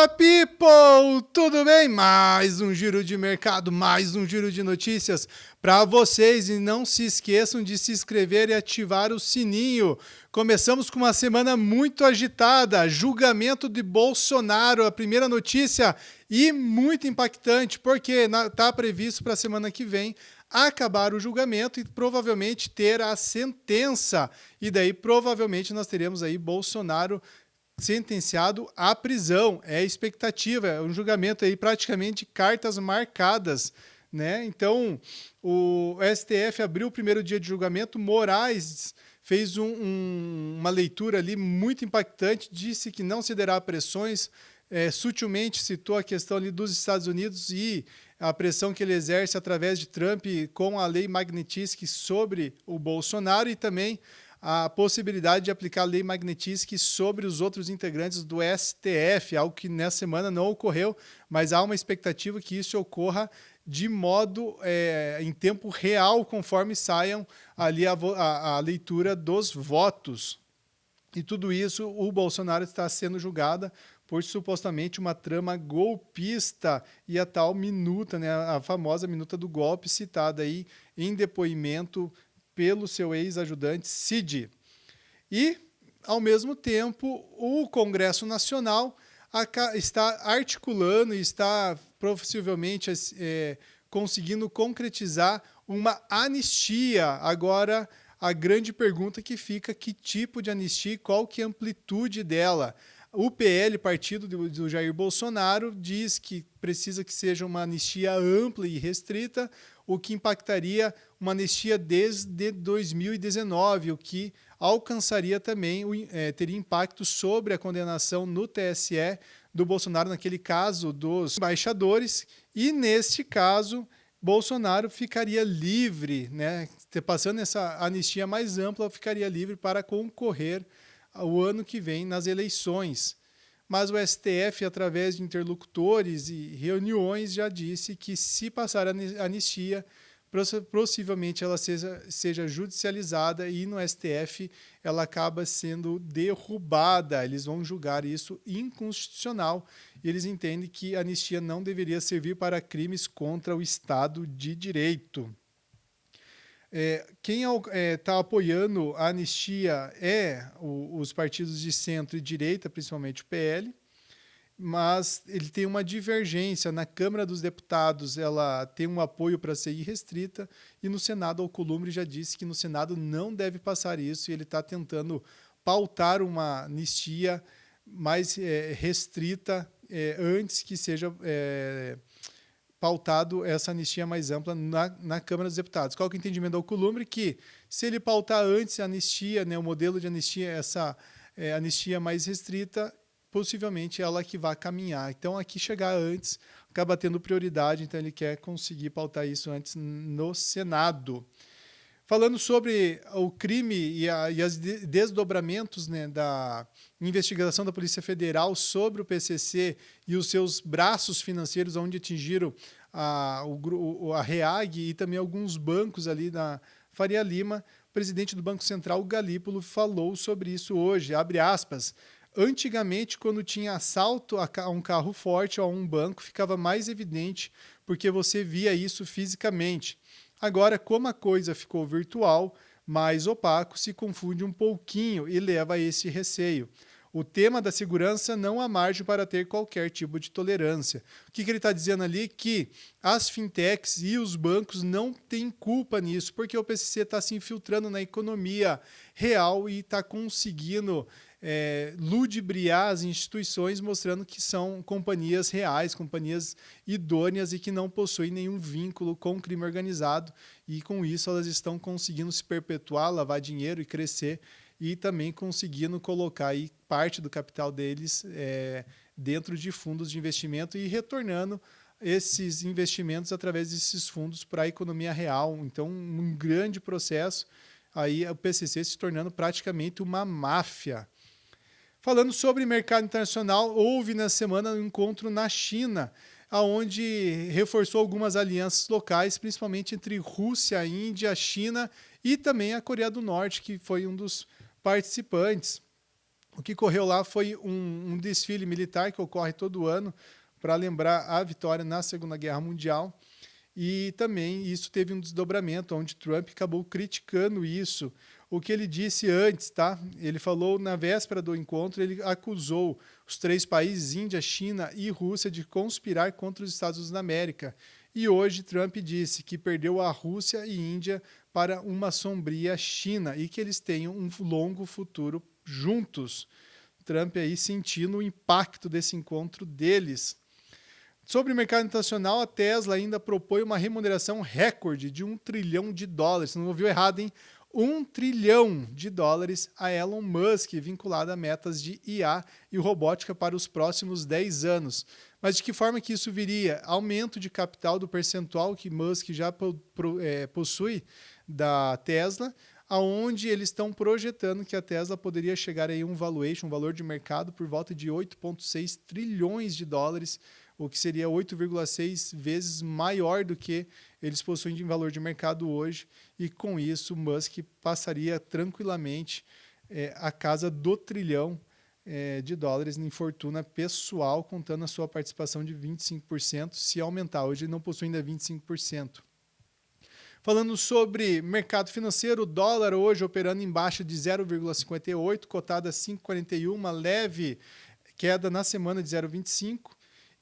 Fala, people! Tudo bem? Mais um giro de mercado, mais um giro de notícias para vocês. E não se esqueçam de se inscrever e ativar o sininho. Começamos com uma semana muito agitada. Julgamento de Bolsonaro, a primeira notícia, e muito impactante, porque está previsto para a semana que vem acabar o julgamento e provavelmente ter a sentença. E daí provavelmente nós teremos aí Bolsonaro sentenciado à prisão. É a expectativa, é um julgamento aí praticamente de cartas marcadas, né? Então, o STF abriu o primeiro dia de julgamento, Moraes fez uma leitura ali muito impactante, disse que não cederá a pressões, sutilmente citou a questão ali dos Estados Unidos e a pressão que ele exerce através de Trump com a lei Magnitsky sobre o Bolsonaro e também a possibilidade de aplicar a lei Magnitsky sobre os outros integrantes do STF, algo que nessa semana não ocorreu, mas há uma expectativa que isso ocorra de modo em tempo real, conforme saiam ali a leitura dos votos. E tudo isso, o Bolsonaro está sendo julgado por supostamente uma trama golpista e a tal minuta, né, a famosa minuta do golpe citada aí em depoimento pelo seu ex-ajudante Cid. E, ao mesmo tempo, o Congresso Nacional está articulando e está possivelmente conseguindo concretizar uma anistia. Agora, a grande pergunta que fica, que tipo de anistia e qual que é a amplitude dela? O PL, partido do Jair Bolsonaro, diz que precisa que seja uma anistia ampla e restrita, o que impactaria uma anistia desde 2019, o que alcançaria também, teria impacto sobre a condenação no TSE do Bolsonaro, naquele caso dos embaixadores, e neste caso, Bolsonaro ficaria livre, né? Passando essa anistia mais ampla, ficaria livre para concorrer o ano que vem nas eleições. Mas o STF, através de interlocutores e reuniões, já disse que se passar a anistia, possivelmente ela seja judicializada e no STF ela acaba sendo derrubada. Eles vão julgar isso inconstitucional e eles entendem que a anistia não deveria servir para crimes contra o Estado de Direito. Quem está apoiando a anistia os partidos de centro e direita, principalmente o PL, mas ele tem uma divergência. Na Câmara dos Deputados ela tem um apoio para ser irrestrita e no Senado, Alcolumbre já disse que no Senado não deve passar isso e ele está tentando pautar uma anistia mais restrita antes que seja pautado essa anistia mais ampla na Câmara dos Deputados. Qual que é o entendimento do Alcolumbre? Que se ele pautar antes a anistia, né, o modelo de anistia, essa anistia mais restrita, possivelmente ela que vai caminhar. Então, aqui chegar antes acaba tendo prioridade, então ele quer conseguir pautar isso antes no Senado. Falando sobre o crime e os desdobramentos, né, da investigação da Polícia Federal sobre o PCC e os seus braços financeiros, onde atingiram a REAG e também alguns bancos ali na Faria Lima, o presidente do Banco Central, o Galípolo, falou sobre isso hoje, abre aspas. Antigamente, quando tinha assalto a um carro forte ou a um banco, ficava mais evidente porque você via isso fisicamente. Agora, como a coisa ficou virtual, mais opaco, se confunde um pouquinho e leva a esse receio. O tema da segurança não há margem para ter qualquer tipo de tolerância. O que ele está dizendo ali? Que as fintechs e os bancos não têm culpa nisso, porque o PCC está se infiltrando na economia real e está conseguindo ludibriar as instituições, mostrando que são companhias reais, companhias idôneas e que não possuem nenhum vínculo com o crime organizado. E com isso elas estão conseguindo se perpetuar, lavar dinheiro e crescer e também conseguindo colocar aí parte do capital deles dentro de fundos de investimento e retornando esses investimentos através desses fundos para a economia real. Então, um grande processo, aí o PCC se tornando praticamente uma máfia. Falando sobre mercado internacional, houve na semana um encontro na China, onde reforçou algumas alianças locais, principalmente entre Rússia, Índia, China e também a Coreia do Norte, que foi um dos participantes. O que correu lá foi um desfile militar que ocorre todo ano para lembrar a vitória na Segunda Guerra Mundial. E também isso teve um desdobramento, onde Trump acabou criticando isso. O que ele disse antes, tá? Ele falou na véspera do encontro, ele acusou os 3 países, Índia, China e Rússia, de conspirar contra os Estados Unidos da América. E hoje Trump disse que perdeu a Rússia e Índia para uma sombria China e que eles tenham um longo futuro juntos. Trump aí sentindo o impacto desse encontro deles. Sobre o mercado internacional, a Tesla ainda propõe uma remuneração recorde de $1 trilhão. Você não ouviu errado, hein? $1 trilhão a Elon Musk, vinculado a metas de IA e robótica para os próximos 10 anos. Mas de que forma que isso viria? Aumento de capital do percentual que Musk já possui da Tesla, aonde eles estão projetando que a Tesla poderia chegar a um valor de mercado por volta de $8,6 trilhões, o que seria 8,6 vezes maior do que eles possuem de valor de mercado hoje, e com isso Musk passaria tranquilamente a casa do $1 trilhão em fortuna pessoal, contando a sua participação de 25%, se aumentar. Hoje ele não possui ainda 25%. Falando sobre mercado financeiro, o dólar hoje operando em baixa de 0,58, cotado a 5,41, uma leve queda na semana de 0,25.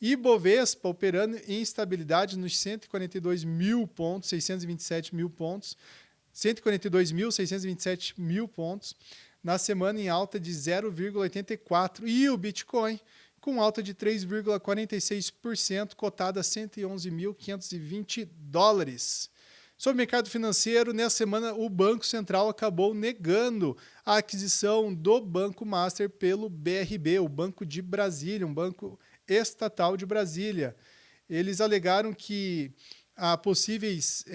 Ibovespa operando em estabilidade nos 142 mil pontos, 627 mil pontos, 142.627 mil pontos, na semana em alta de 0,84. E o Bitcoin com alta de 3,46%, cotado a $111.520. Sobre o mercado financeiro, nessa semana o Banco Central acabou negando a aquisição do Banco Master pelo BRB, o Banco de Brasília, um banco estatal de Brasília. Eles alegaram que há possíveis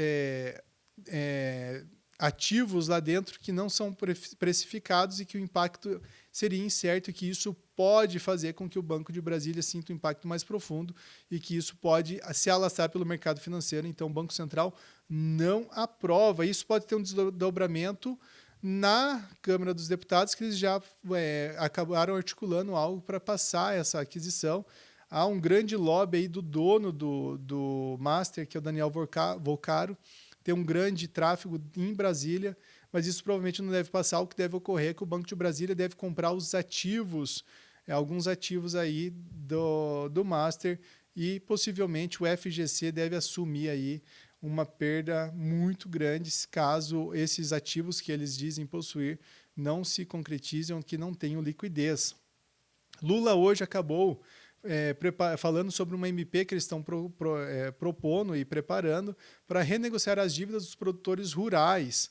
ativos lá dentro que não são precificados e que o impacto seria incerto, e que isso pode fazer com que o Banco de Brasília sinta um impacto mais profundo e que isso pode se alastrar pelo mercado financeiro. Então, o Banco Central não aprova. Isso pode ter um desdobramento na Câmara dos Deputados, que eles já acabaram articulando algo para passar essa aquisição. Há um grande lobby aí do dono do Master, que é o Daniel Volcaro, tem um grande tráfego em Brasília, mas isso provavelmente não deve passar. O que deve ocorrer é que o Banco de Brasília deve comprar os ativos, alguns ativos aí do Master, e possivelmente o FGC deve assumir aí uma perda muito grande caso esses ativos que eles dizem possuir não se concretizem, que não tenham liquidez. Lula hoje acabou falando sobre uma MP que eles estão propondo e preparando para renegociar as dívidas dos produtores rurais.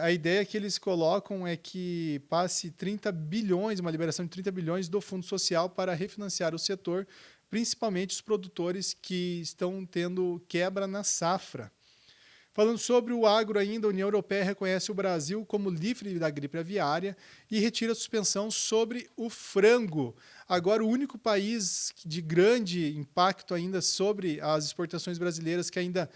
A ideia que eles colocam é que passe 30 bilhões, uma liberação de 30 bilhões do Fundo Social para refinanciar o setor, principalmente os produtores que estão tendo quebra na safra. Falando sobre o agro ainda, a União Europeia reconhece o Brasil como livre da gripe aviária e retira a suspensão sobre o frango. Agora, o único país de grande impacto ainda sobre as exportações brasileiras que ainda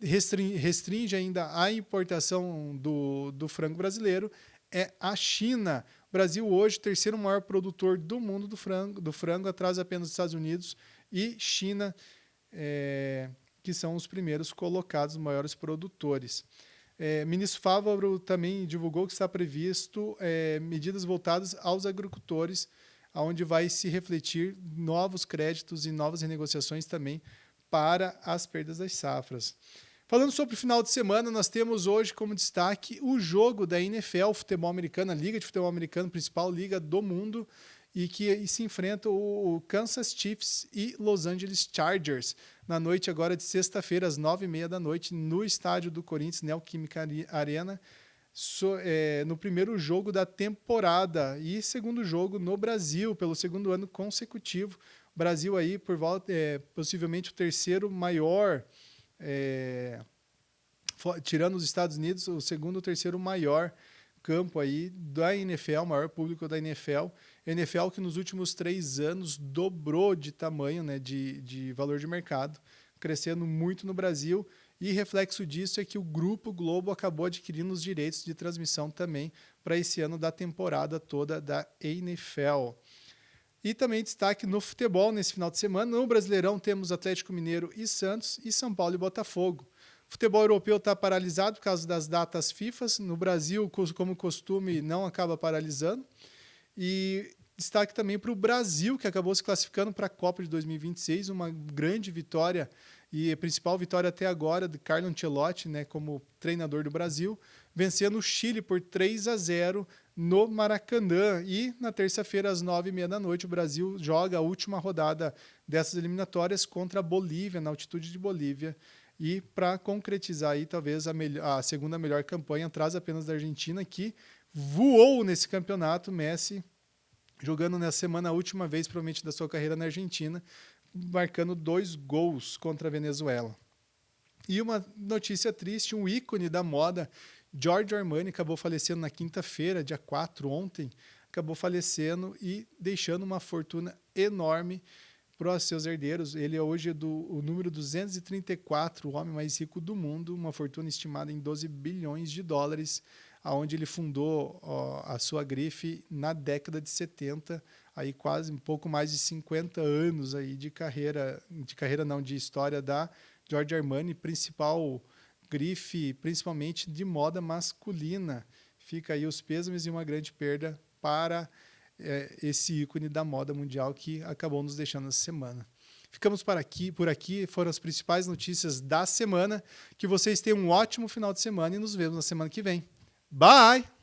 restringe ainda a importação do frango brasileiro é a China. O Brasil hoje, terceiro maior produtor do mundo do frango, atrás apenas dos Estados Unidos e China, que são os primeiros colocados, os maiores produtores. Ministro Fávaro também divulgou que está previsto medidas voltadas aos agricultores, onde vai se refletir novos créditos e novas renegociações também para as perdas das safras. Falando sobre o final de semana, nós temos hoje como destaque o jogo da NFL, futebol americano, a Liga de Futebol Americano, principal liga do mundo, e que se enfrenta o Kansas Chiefs e Los Angeles Chargers, na noite agora de sexta-feira, às 9h30 no estádio do Corinthians, Neoquímica Arena, no primeiro jogo da temporada e segundo jogo no Brasil, pelo segundo ano consecutivo. O Brasil aí, por volta, possivelmente o terceiro maior, tirando os Estados Unidos, o segundo ou terceiro maior campo aí da NFL, o maior público da NFL. NFL que nos últimos 3 anos dobrou de tamanho, né, de valor de mercado, crescendo muito no Brasil. e reflexo disso é que o Grupo Globo acabou adquirindo os direitos de transmissão também para esse ano da temporada toda da NFL. E também destaque no futebol nesse final de semana. No Brasileirão temos Atlético Mineiro e Santos e São Paulo e Botafogo. O futebol europeu está paralisado por causa das datas FIFA. No Brasil, como costume, não acaba paralisando. E destaque também para o Brasil, que acabou se classificando para a Copa de 2026, uma grande vitória e a principal vitória até agora de Carlo Ancelotti, né, como treinador do Brasil, vencendo o Chile por 3-0 no Maracanã. E na terça-feira, às 9h30 da noite, o Brasil joga a última rodada dessas eliminatórias contra a Bolívia, na altitude de Bolívia. E para concretizar aí, talvez a segunda melhor campanha, atrás apenas da Argentina, que voou nesse campeonato. Messi jogando nessa semana a última vez, provavelmente, da sua carreira na Argentina, marcando 2 gols contra a Venezuela. E uma notícia triste, um ícone da moda, Giorgio Armani, acabou falecendo na quinta-feira, dia 4, ontem, acabou falecendo e deixando uma fortuna enorme para os seus herdeiros. Ele é hoje o número 234, o homem mais rico do mundo, uma fortuna estimada em 12 bilhões de dólares, onde ele fundou a sua grife na década de 70, aí quase um pouco mais de 50 anos aí de história da Giorgio Armani, principal grife, principalmente de moda masculina. Fica aí os pêsames e uma grande perda para esse ícone da moda mundial que acabou nos deixando essa semana. Ficamos por aqui, foram as principais notícias da semana. Que vocês tenham um ótimo final de semana e nos vemos na semana que vem. Bye!